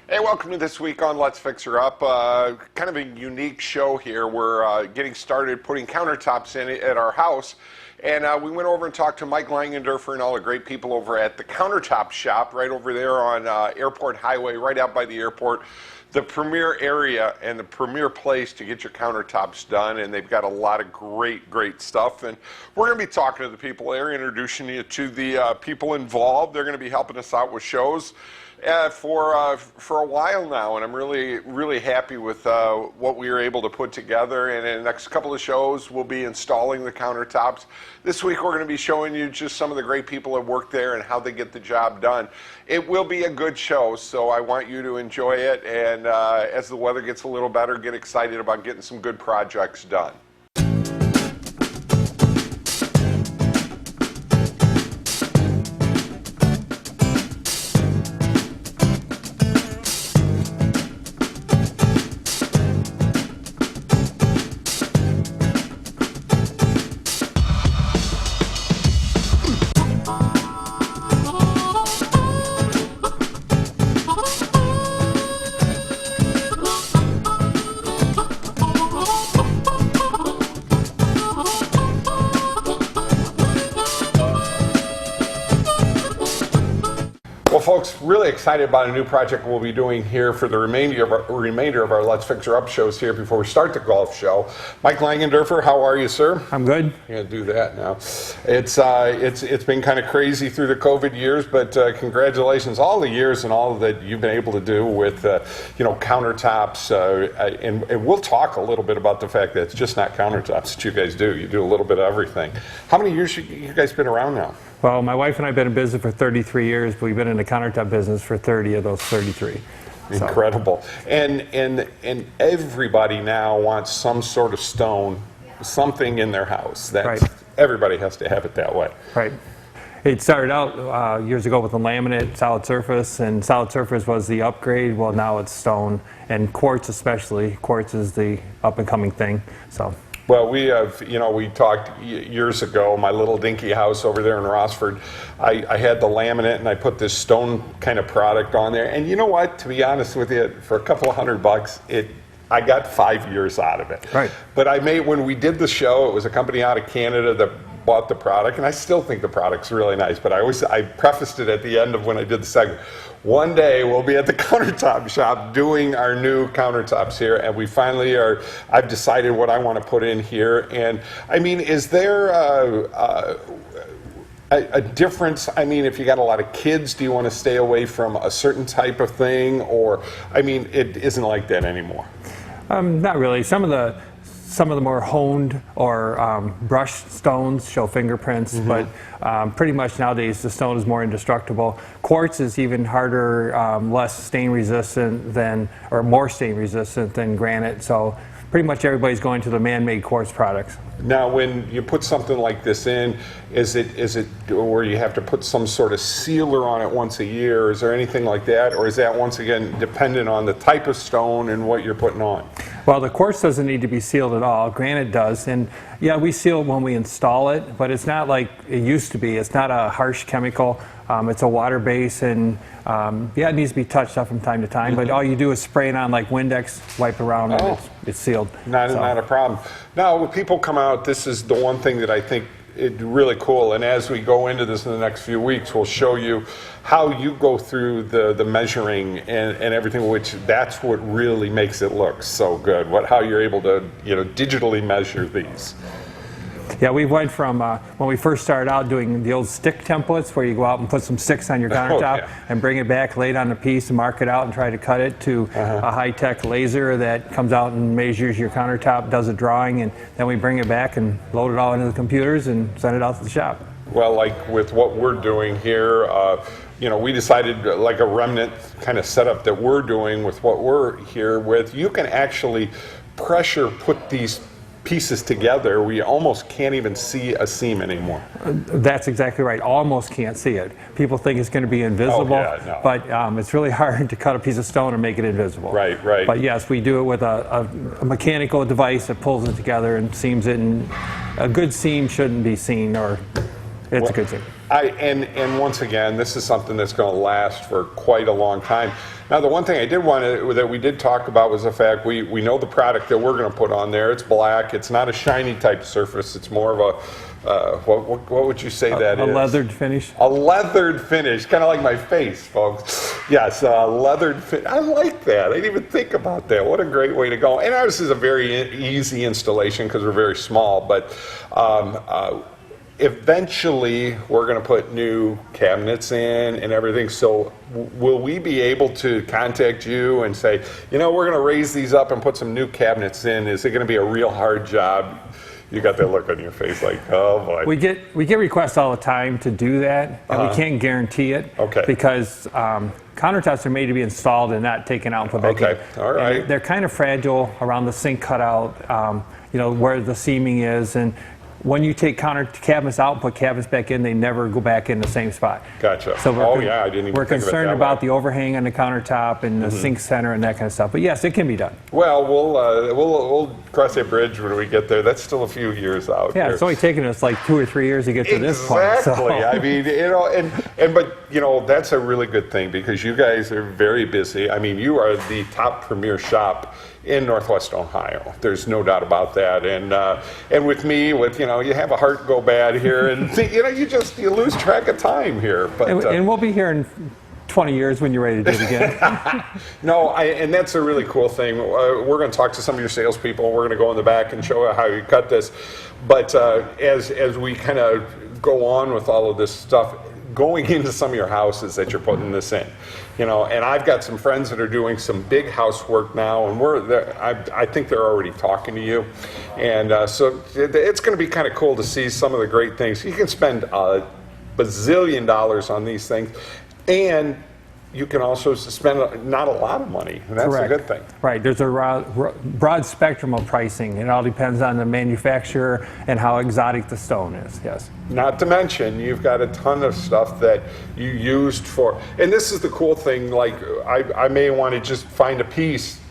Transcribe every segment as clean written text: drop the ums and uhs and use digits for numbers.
Hey, welcome to This Week on Let's Fix Her Up. Kind of a unique show here. We're getting started putting countertops in at our house. And we went over and talked to Mike Langendorfer and all the great people over at the Countertop Shop right over there on Airport Hwy, right out by the airport. The premier area and the premier place to get your countertops done, and they've got a lot of great stuff. And we're going to be talking to the people there, introducing you to the people involved. They're going to be helping us out with shows for a while now, and I'm really happy with what we were able to put together. And in the next couple of shows, we'll be installing the countertops. This week, we're going to be showing you just some of the great people that work there and how they get the job done. It will be a good show, so I want you to enjoy it. And as the weather gets a little better, get excited about getting some good projects done. Well, folks, really excited about a new project we'll be doing here for the remainder of our Let's Fix Her Up shows here before we start the golf show. Mike Langendorfer, how are you, sir? I'm good. You're gonna do that now. It's been kind of crazy through the COVID years, but congratulations, all the years and all that you've been able to do with countertops, and we'll talk a little bit about the fact that it's just not countertops that you guys do. You do a little bit of everything. How many years you guys been around now? Well, my wife and I have been in business for 33 years, but we've been in the countertop business for 30 of those 33. Incredible. And everybody now wants some sort of stone, something in their house. That's, right. Everybody has to have it that way. Right. It started out years ago with a laminate, solid surface, and solid surface was the upgrade. Well, now it's stone, and quartz especially. Quartz is the up-and-coming thing. So. Well, we have, we talked years ago, my little dinky house over there in Rossford, I had the laminate and I put this stone kind of product on there. And you know what, to be honest with you, for a couple of $100, I got 5 years out of it. Right. But when we did the show, it was a company out of Canada that bought the product, and I still think the product's really nice, but I prefaced it at the end of when I did the segment. One day we'll be at the Countertop Shop doing our new countertops here, and we finally are. I've decided what I want to put in here, and I mean, is there a difference? I mean, if you got a lot of kids, do you want to stay away from a certain type of thing, or I mean, it isn't like that anymore? Not really. Some of the more honed or brushed stones show fingerprints, but pretty much nowadays the stone is more indestructible. Quartz is even harder, less stain resistant more stain resistant than granite. So pretty much everybody's going to the man-made quartz products. Now, when you put something like this in, is it where you have to put some sort of sealer on it once a year? Is there anything like that, or is that once again dependent on the type of stone and what you're putting on? Well, the quartz doesn't need to be sealed at all. Granite does, and yeah, we seal when we install it, but it's not like it used to be. It's not a harsh chemical. It's a water base, and yeah, it needs to be touched up from time to time. But all you do is spray it on like Windex, wipe around, and it's sealed. Not a problem. Now, when people come out, this is the one thing that I think is really cool. And as we go into this in the next few weeks, we'll show you how you go through the measuring and everything, which that's what really makes it look so good. How you're able to digitally measure these. Yeah, we went from when we first started out doing the old stick templates where you go out and put some sticks on your countertop and bring it back, lay it on a piece and mark it out and try to cut it, to a high-tech laser that comes out and measures your countertop, does a drawing, and then we bring it back and load it all into the computers and send it out to the shop. Well, like with what we're doing here, we decided like a remnant kind of setup that we're doing with what we're here with, you can actually pressure put these pieces together where you almost can't even see a seam anymore. That's exactly right. Almost can't see it. People think it's going to be invisible, but it's really hard to cut a piece of stone and make it invisible. Right, right. But yes, we do it with a mechanical device that pulls it together and seams it, and a good seam shouldn't be seen or It's a good thing. And once again, this is something that's going to last for quite a long time. Now, the one thing I did want to, that we did talk about was the fact we know the product that we're going to put on there. It's black. It's not a shiny type surface. It's more of a, what would you say that is? A leathered finish. A leathered finish, kind of like my face, folks. Yes, a leathered finish. I like that. I didn't even think about that. What a great way to go. And ours is a very easy installation because we're very small, but eventually we're going to put new cabinets in and everything. So will we be able to contact you and say, you know, we're going to raise these up and put some new cabinets in? Is it going to be a real hard job? You got that look on your face like, oh boy. We get requests all the time to do that, and we can't guarantee it. Okay. Because countertops are made to be installed and not taken out and put back in. Okay, all right. And they're kind of fragile around the sink cutout, you know, where the seaming is, and when you take cabinets out and put cabinets back in, they never go back in the same spot. Gotcha. So I didn't even we're think of it concerned that about way. the overhang on the countertop and the sink center and that kind of stuff. But yes, it can be done. Well, we'll cross that bridge when we get there. That's still a few years out. Yeah, here. it's only taken us like 2 or 3 years to get to this point. Exactly. So. I mean, you know, but you know, that's a really good thing because you guys are very busy. I mean, you are the top premier shop in Northwest Ohio. There's no doubt about that. And with me, you know, you have a heart go bad here, and you know, you lose track of time here. But and we'll be here in 20 years when you're ready to do it again. No, and that's a really cool thing. We're going to talk to some of your salespeople. We're going to go in the back and show how you cut this. But as we kind of go on with all of this stuff, going into some of your houses that you're putting this in, you know, and I've got some friends that are doing some big housework now, and I think they're already talking to you, and so it's going to be kind of cool to see some of the great things. You can spend a bazillion dollars on these things, and you can also spend not a lot of money, and that's Correct. a good thing. Right. There's a broad spectrum of pricing. It all depends on the manufacturer and how exotic the stone is. Yes. Not to mention, you've got a ton of stuff that you used for, and this is the cool thing, like I may want to just find a piece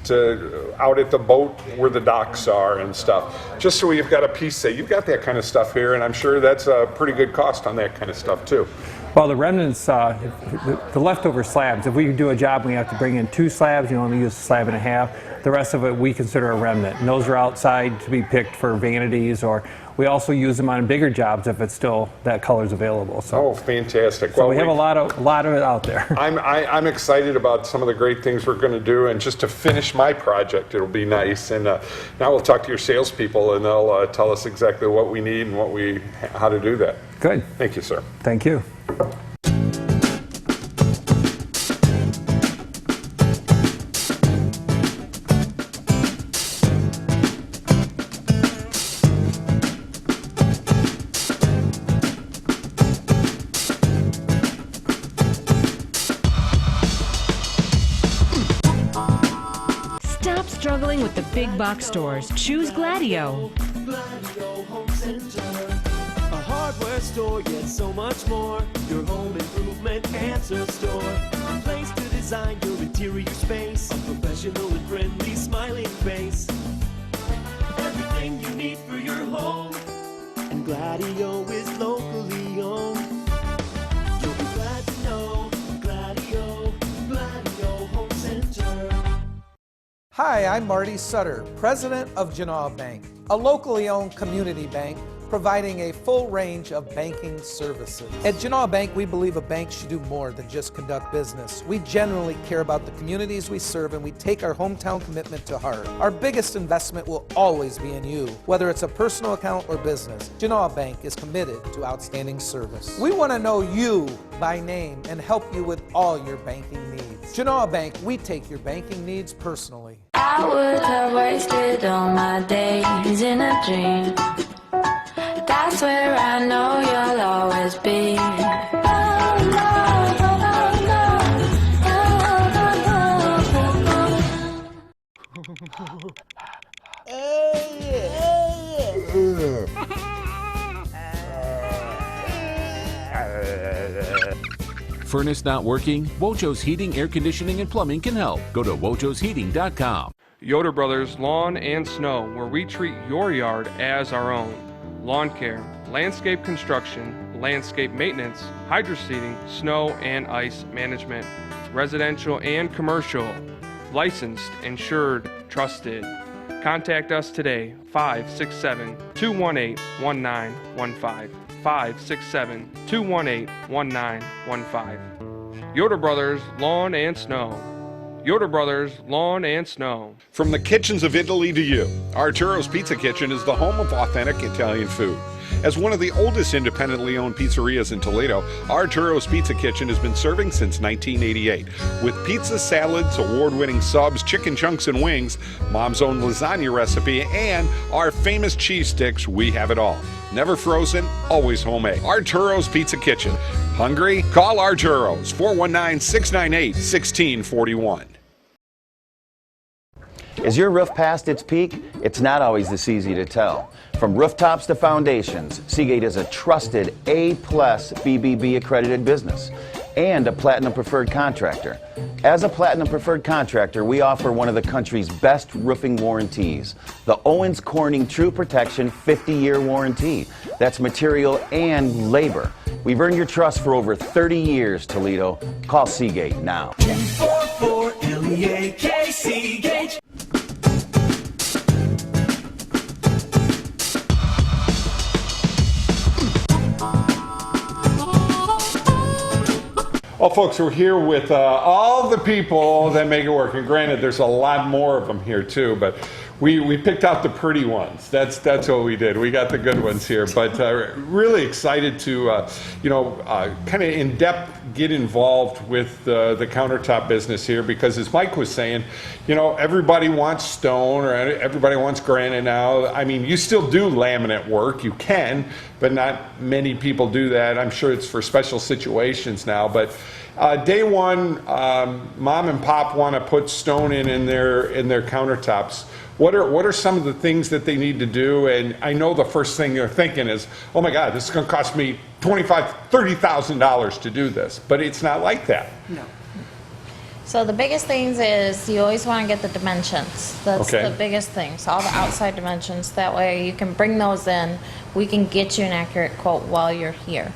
out at the boat where the docks are and stuff, just so you've got a piece that you've got that kind of stuff here, and I'm sure that's a pretty good cost on that kind of stuff too. Well, the remnants, the leftover slabs, if we do a job, we have to bring in 2 slabs, you only use a slab and a half. The rest of it we consider a remnant. And those are outside to be picked for vanities, or we also use them on bigger jobs if it's still that color's available. So, oh, fantastic. So well, we have a lot of it out there. I'm excited about some of the great things we're going to do, and just to finish my project, it'll be nice. And now we'll talk to your salespeople, and they'll tell us exactly what we need and how to do that. Good. Thank you, sir. Thank you. Stop struggling with the big box stores. Choose Gladio. Gladio Home Center, a hardware store, yet so much more. Your home improvement answer store, a place to design your interior space. A professional and friendly smiling face. Everything you need for your home, and Gladio is locally owned. You'll be glad to know Gladio Home Center. Hi, I'm Marty Sutter, president of Genoa Bank, a locally owned community bank providing a full range of banking services. At Genoa Bank, we believe a bank should do more than just conduct business. We genuinely care about the communities we serve, and we take our hometown commitment to heart. Our biggest investment will always be in you, whether it's a personal account or business. Genoa Bank is committed to outstanding service. We want to know you by name and help you with all your banking needs. Genoa Bank, we take your banking needs personally. I would have wasted all my days in a dream. That's where I know you'll always be. Furnace not working? Wojo's Heating, Air Conditioning, and Plumbing can help. Go to wojosheating.com. Yoder Brothers Lawn and Snow, where we treat your yard as our own. Lawn care, landscape construction, landscape maintenance, hydro seeding, snow and ice management, residential and commercial, licensed, insured, trusted. Contact us today, 567-218-1915, 567-218-1915. Yoder Brothers Lawn and Snow. Yoder Brothers Lawn and Snow. From the kitchens of Italy to you, Arturo's Pizza Kitchen is the home of authentic Italian food. As one of the oldest independently owned pizzerias in Toledo, Arturo's Pizza Kitchen has been serving since 1988. With pizza, salads, award-winning subs, chicken chunks and wings, Mom's own lasagna recipe, and our famous cheese sticks, we have it all. Never frozen, always homemade. Arturo's Pizza Kitchen. Hungry? Call Arturo's, 419-698-1641. Is your roof past its peak? It's not always this easy to tell. From rooftops to foundations, Seagate is a trusted A-plus BBB accredited business and a Platinum Preferred contractor. As a Platinum Preferred contractor, we offer one of the country's best roofing warranties, the Owens Corning True Protection 50-year warranty. That's material and labor. We've earned your trust for over 30 years, Toledo. Call Seagate now. 244-LEAK Seagate. Well, folks, we're here with all the people that make it work. And granted, there's a lot more of them here, too. But we picked out the pretty ones. That's what we did. We got the good ones here. But really excited to, kind of in depth get involved with the countertop business here. Because as Mike was saying, everybody wants stone or everybody wants granite now. I mean, you still do laminate work. You can, but not many people do that. I'm sure it's for special situations now. But day one, mom and pop want to put stone in their countertops. What are some of the things that they need to do? And I know the first thing they're thinking is, oh my God, this is going to cost me $25,000, $30,000 to do this. But it's not like that. No. So the biggest things is you always want to get the dimensions. That's Okay. the biggest things, all the outside dimensions. That way you can bring those in. We can get you an accurate quote while you're here.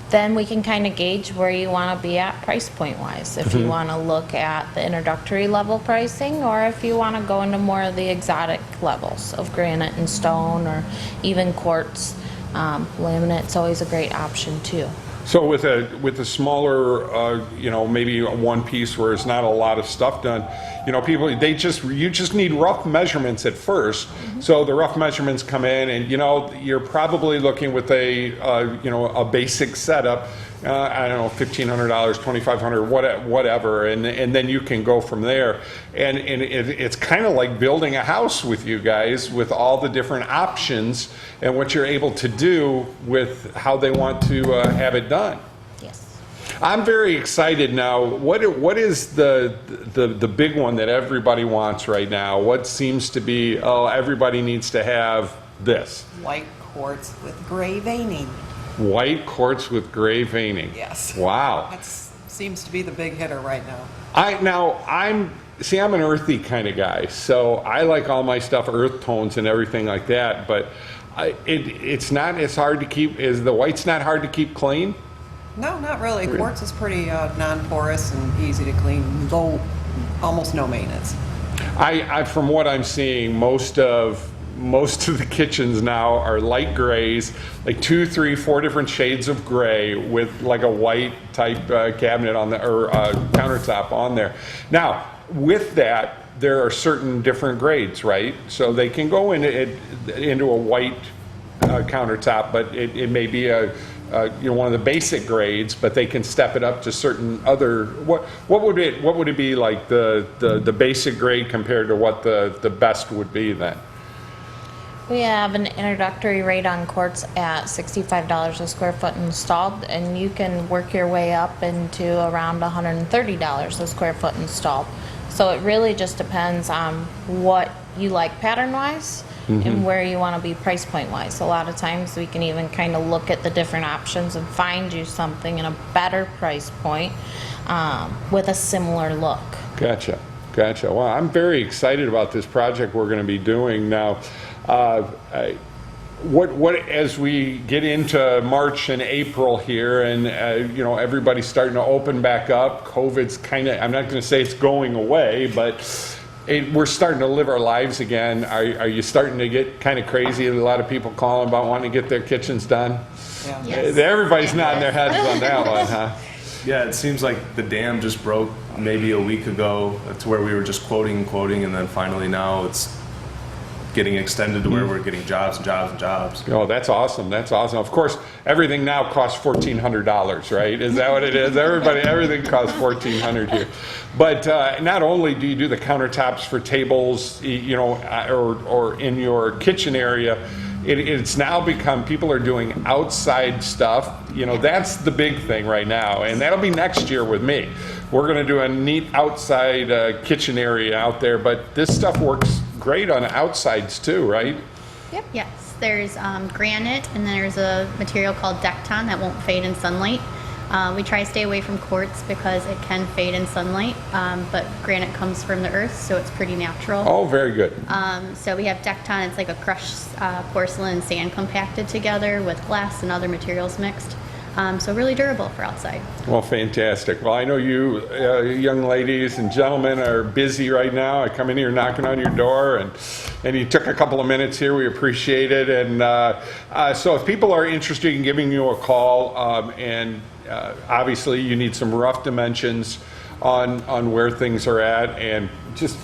Then we can kind of gauge where you want to be at price point wise. If you want to look at the introductory level pricing, or if you want to go into more of the exotic levels of granite and stone, or even quartz. Laminate's always a great option too. So with a smaller, maybe one piece where it's not a lot of stuff done, people you just need rough measurements at first. So the rough measurements come in, and you're probably looking with a basic setup. I don't know, $1,500, $2,500, whatever, and then you can go from there. And it's kind of like building a house with you guys, with all the different options and what you're able to do with how they want to have it done. Yes. I'm very excited now. What is the big one that everybody wants right now? What seems to be, everybody needs to have this? White quartz with gray veining. White quartz with gray veining. Yes. Wow. That seems to be the big hitter right now. I'm an earthy kind of guy, so I like all my stuff earth tones and everything like that. But it's not as hard to keep. Is the white's not hard to keep clean? No, not really. Quartz is pretty non-porous and easy to clean, though almost no maintenance. From what I'm seeing, most of the kitchens now are light grays, like 2, 3, 4 different shades of gray with like a white type cabinet on the or countertop on there. Now, with that, there are certain different grades, right? So they can go into a white countertop, but it may be one of the basic grades, but they can step it up to certain other. What would it be like the basic grade compared to what the best would be then? We have an introductory rate on quartz at $65 a square foot installed, and you can work your way up into around $130 a square foot installed. So it really just depends on what you like pattern-wise and where you want to be price point-wise. A lot of times we can even kind of look at the different options and find you something in a better price point with a similar look. Gotcha. Well, I'm very excited about this project we're going to be doing now. what as we get into March and April here, and everybody's starting to open back up. COVID's kind of, I'm not going to say it's going away, but we're starting to live our lives again. Are you starting to get kind of crazy? A lot of people calling about wanting to get their kitchens done. Yeah. Yes. Everybody's nodding their heads on that one, huh? Yeah, it seems like the dam just broke maybe a week ago to where we were just quoting, and then finally now it's getting extended to where we're getting jobs and jobs and jobs. Oh, that's awesome. That's awesome. Of course, everything now costs $1,400, right? Is that what it is? Everything costs $1,400 here. But not only do you do the countertops for tables, or in your kitchen area, it's now become, people are doing outside stuff. That's the big thing right now, and that'll be next year with me. We're going to do a neat outside kitchen area out there, but this stuff works great on outsides too, right? Yep. Yes, there's granite, and then there's a material called Decton that won't fade in sunlight. We try to stay away from quartz because it can fade in sunlight, but granite comes from the earth, so it's pretty natural. Oh, very good. So we have Decton. It's like a crushed porcelain and sand compacted together with glass and other materials mixed. So really durable for outside. Well, fantastic. Well, I know you young ladies and gentlemen are busy right now. I come in here knocking on your door, and you took a couple of minutes here. We appreciate it. And so if people are interested in giving you a call, and obviously you need some rough dimensions on where things are at, and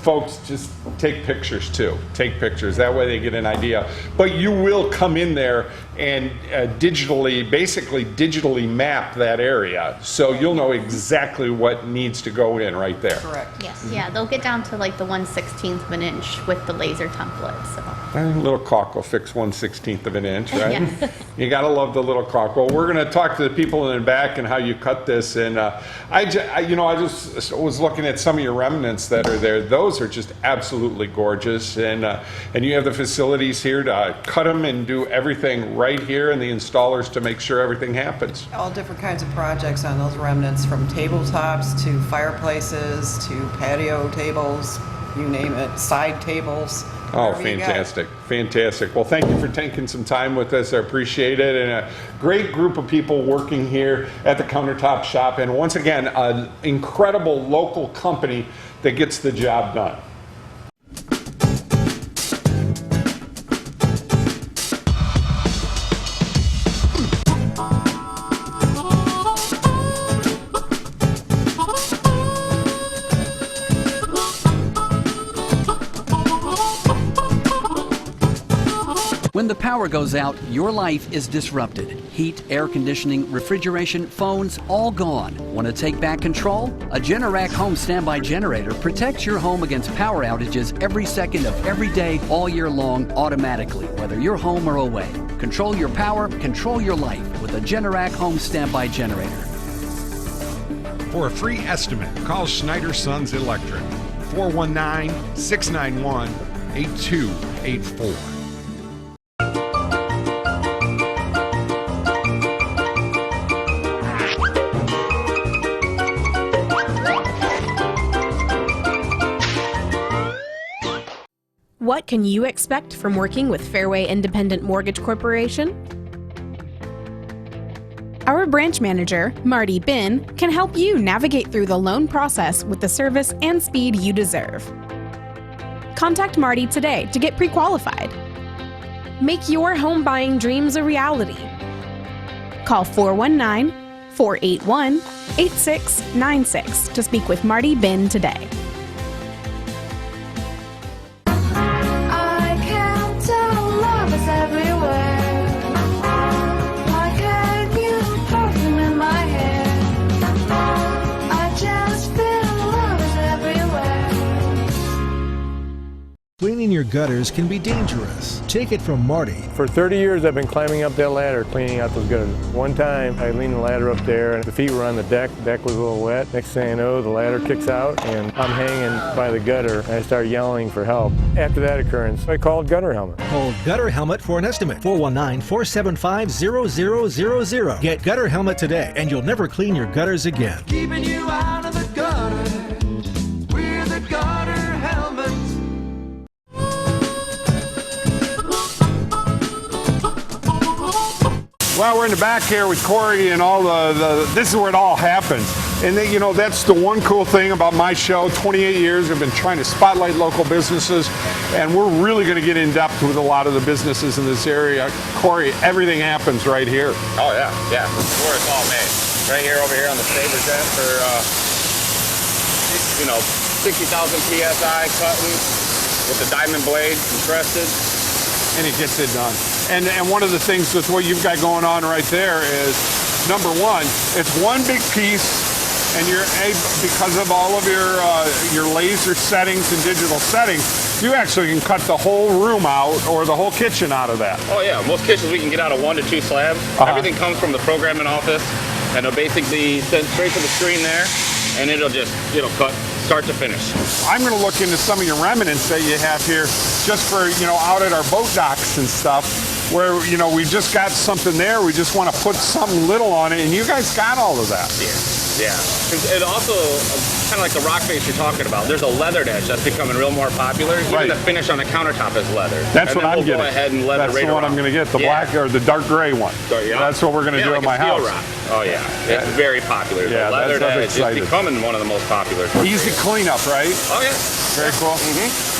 folks, just take pictures too. Take pictures. That way they get an idea. But you will come in there and basically digitally map that area, so you'll know exactly what needs to go in right there. Correct. Yes. Yeah, they'll get down to like the 1/16 of an inch with the laser template. So. A little caulk will fix 1/16 of an inch, right? Yes. You gotta love the little caulk. Well, we're gonna talk to the people in the back and how you cut this. And I just was looking at some of your remnants that are there. Those are just absolutely gorgeous. And you have the facilities here to cut them and do everything right here, and the installers to make sure everything happens. All different kinds of projects on those remnants, from tabletops to fireplaces to patio tables, you name it, side tables. Oh, fantastic. Fantastic. Well, thank you for taking some time with us. I appreciate it. And a great group of people working here at the Countertop Shop. And once again, an incredible local company that gets the job done. When the power goes out, your life is disrupted. Heat, air conditioning, refrigeration, phones, all gone. Want to take back control? A Generac home standby generator protects your home against power outages every second of every day, all year long, automatically, whether you're home or away. Control your power, control your life with a Generac home standby generator. For a free estimate, call Schneider Sons Electric, 419-691-8284. What can you expect from working with Fairway Independent Mortgage Corporation? Our branch manager, Marty Bin, can help you navigate through the loan process with the service and speed you deserve. Contact Marty today to get pre-qualified. Make your home buying dreams a reality. Call 419-481-8696 to speak with Marty Bin today. Cleaning your gutters can be dangerous. Take it from Marty. For 30 years I've been climbing up that ladder, cleaning out those gutters. One time I leaned the ladder up there and the feet were on the deck was a little wet. Next thing I know, the ladder kicks out and I'm hanging by the gutter and I start yelling for help. After that occurrence, I called Gutter Helmet. Call Gutter Helmet for an estimate. 419-475-0000. Get Gutter Helmet today and you'll never clean your gutters again. Keeping you out of the gutter. We're the Gutter Helmets. Well, we're in the back here with Corey and all this is where it all happens. And then, you know, that's the one cool thing about my show. 28 years I've been trying to spotlight local businesses, and we're really going to get in depth with a lot of the businesses in this area. Corey, everything happens right here. Oh yeah, yeah, that's where it's all made. Right here, over here on the Saber jet for, you know, 60,000 PSI cutting with the diamond blade compressed. And it gets it done. And one of the things with what you've got going on right there is, number one, it's one big piece, and you're because of all of your laser settings and digital settings, you actually can cut the whole room out or the whole kitchen out of that. Oh yeah, most kitchens we can get out of 1 to 2 slabs. Everything comes from the programming office, and it'll basically send straight to the screen there, and it'll cut start to finish. I'm going to look into some of your remnants that you have here, just for, you know, out at our boat docks and stuff, where, you know, we just got something there, we just want to put something little on it, and you guys got all of that. Yeah. It also, kind of like the rock face you're talking about, there's a leather edge that's becoming real more popular. Even the finish on the countertop is leather. That's what I'm getting. Go ahead and leather That's the one I'm going to get, the black or the dark gray one. That's what we're going to do like at my house. Rock. Oh yeah, it's very popular. Yeah, the leather edge exciting. is becoming one of the most popular. Easy cleanup, right? Oh yeah. Very cool.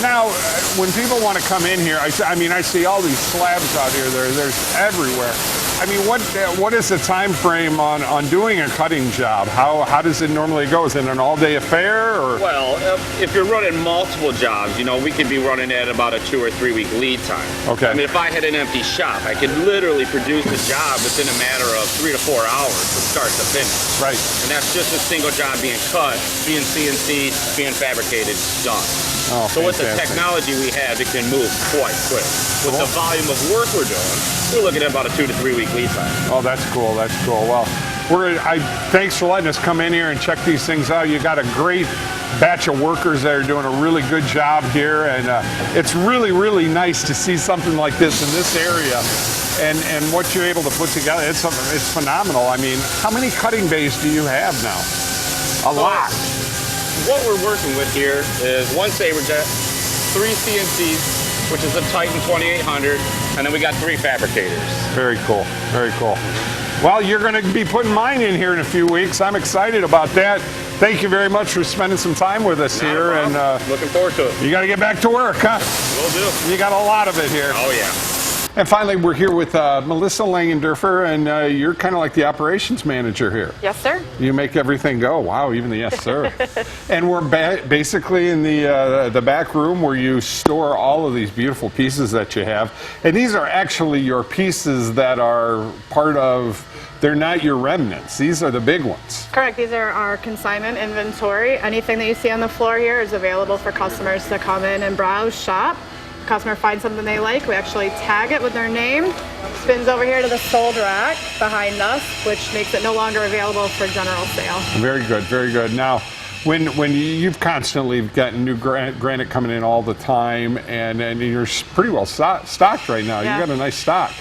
Now, when people want to come in here, I mean, I see all these slabs out here. There's everywhere. I mean, what is the time frame on doing a cutting job? How does it normally go? Is it an all-day affair, or? Well, if you're running multiple jobs, you know, we could be running at about a 2 or 3 week lead time. Okay. I mean, if I had an empty shop, I could literally produce a job within a matter of 3 to 4 hours from start to finish. Right. And that's just a single job being cut, being CNC, being fabricated, done. Oh, so with the fantastic. technology we have, it can move quite quick. With the volume of work we're doing, we're looking at about a 2 to 3 week lead time. Oh, that's cool. That's cool. Well, thanks for letting us come in here and check these things out. You got a great batch of workers that are doing a really good job here, and it's really, really nice to see something like this in this area. And what you're able to put together, it's phenomenal. I mean, how many cutting bays do you have now? A lot. What we're working with here is 1 Saber jet, 3 CNCs, which is a Titan 2800, and then we got 3 fabricators. Very cool. Very cool. Well, you're going to be putting mine in here in a few weeks. I'm excited about that. Thank you very much for spending some time with us here. And looking forward to it. You got to get back to work, huh? Will do. You got a lot of it here. Oh, yeah. And finally, we're here with Melissa Langendorfer, and you're kind of like the operations manager here. Yes, sir. You make everything go. Wow, even the yes, sir. And we're basically in the back room where you store all of these beautiful pieces that you have. And these are actually your pieces that are part of, they're not your remnants. These are the big ones. Correct. These are our consignment inventory. Anything that you see on the floor here is available for customers to come in and browse, shop. Customer finds something they like, we actually tag it with their name, spins over here to the sold rack behind us, which makes it no longer available for general sale. Very good, very good. Now, when you've constantly gotten new granite coming in all the time, and you're pretty well stocked right now. Yeah. You got a nice stock.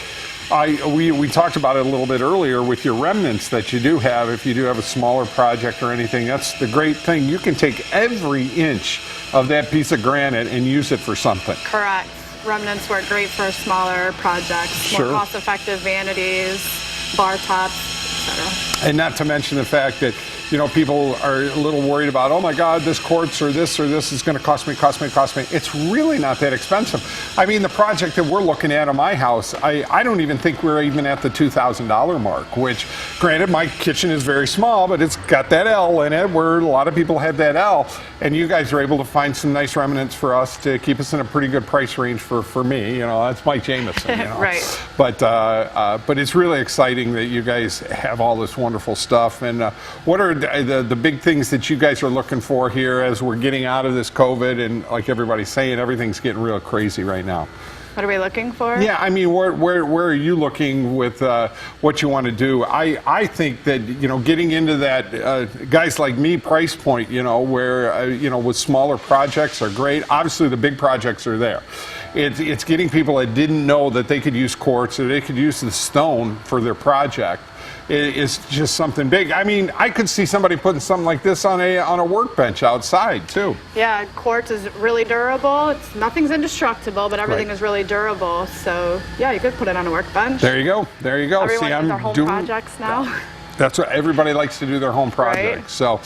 We talked about it a little bit earlier with your remnants that you do have. If you do have a smaller project or anything, that's the great thing. You can take every inch of that piece of granite and use it for something. Correct. Remnants work great for smaller projects, more cost-effective vanities, bar tops, etc. And not to mention the fact that, you know, people are a little worried about, oh my God, this quartz or this is going to cost me. It's really not that expensive. I mean, the project that we're looking at my house, I don't even think we're even at the $2,000 mark, which, granted, my kitchen is very small, but it's got that L in it, where a lot of people have that L, and you guys are able to find some nice remnants for us to keep us in a pretty good price range for me. You know, that's Mike Jameson, you know. Right. But it's really exciting that you guys have all this wonderful stuff. And what are the big things that you guys are looking for here as we're getting out of this COVID, and like everybody's saying, everything's getting real crazy right now? What are we looking for? Yeah, I mean, where are you looking with what you want to do? I think that, you know, getting into that guys like me price point, you know, where you know, with smaller projects are great. Obviously, the big projects are there. It's getting people that didn't know that they could use quartz or they could use the stone for their project is just something big. I mean, I could see somebody putting something like this on a workbench outside too. Yeah, quartz is really durable. Nothing's indestructible, but everything is really durable. So yeah, you could put it on a workbench. There you go. There you go. Everyone see, does I'm their home doing projects now. That's what everybody likes to do, their home projects. Right.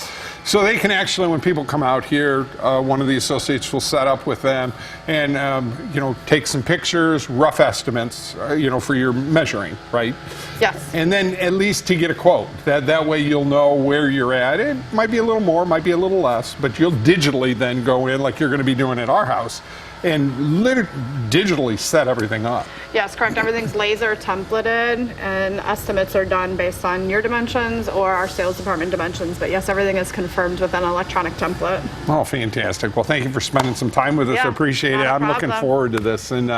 So they can actually, when people come out here, one of the associates will set up with them and you know, take some pictures, rough estimates, you know, for your measuring, right? Yes. And then at least to get a quote. That way you'll know where you're at. It might be a little more, might be a little less, but you'll digitally then go in like you're going to be doing at our house and digitally set everything up. Yes, correct. Everything's laser templated, and estimates are done based on your dimensions or our sales department dimensions. But yes, everything is confirmed with an electronic template. Oh, fantastic. Well, thank you for spending some time with us. Yeah, I appreciate it. not a I'm looking problem. forward to this. And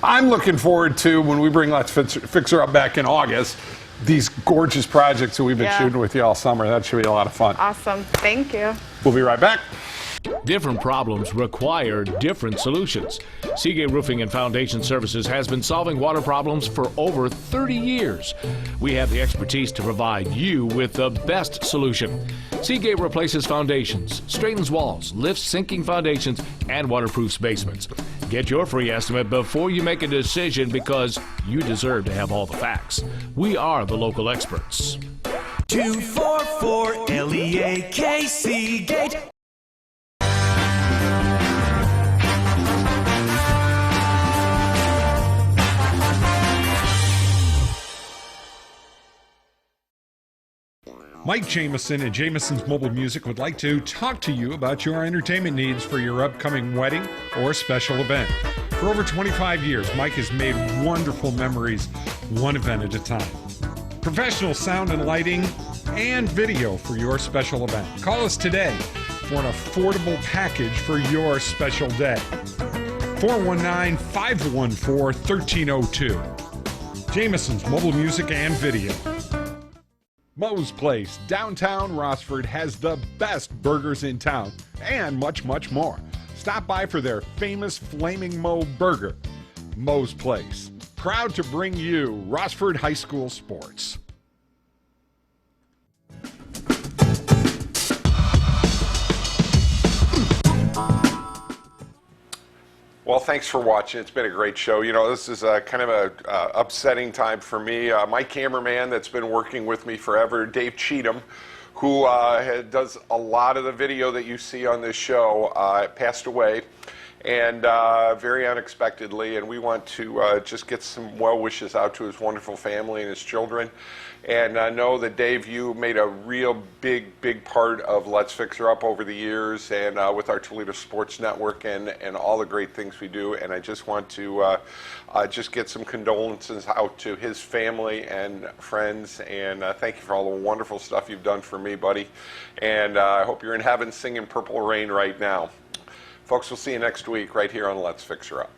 I'm looking forward to when we bring Let's Fix Her Up back in August, these gorgeous projects that we've been shooting with you all summer. That should be a lot of fun. Awesome. Thank you. We'll be right back. Different problems require different solutions. Seagate Roofing and Foundation Services has been solving water problems for over 30 years. We have the expertise to provide you with the best solution. Seagate replaces foundations, straightens walls, lifts sinking foundations, and waterproofs basements. Get your free estimate before you make a decision because you deserve to have all the facts. We are the local experts. 244 LEAK Seagate. Mike Jameson and Jameson's Mobile Music would like to talk to you about your entertainment needs for your upcoming wedding or special event. For over 25 years, Mike has made wonderful memories, one event at a time. Professional sound and lighting and video for your special event. Call us today for an affordable package for your special day. 419-514-1302. Jameson's Mobile Music and Video. Moe's Place, downtown Rossford, has the best burgers in town and much, much more. Stop by for their famous Flaming Moe burger. Moe's Place, proud to bring you Rossford High School sports. Well, thanks for watching. It's been a great show. You know, this is kind of a upsetting time for me. My cameraman that's been working with me forever, Dave Cheatham, who does a lot of the video that you see on this show, passed away, and very unexpectedly. And we want to just get some well wishes out to his wonderful family and his children. And I know that, Dave, you made a real big part of Let's Fix Her Up over the years, and with our Toledo Sports Network and all the great things we do. And I just want to just get some condolences out to his family and friends. And thank you for all the wonderful stuff you've done for me, buddy. And I hope you're in heaven singing Purple Rain right now. Folks, we'll see you next week right here on Let's Fix Her Up.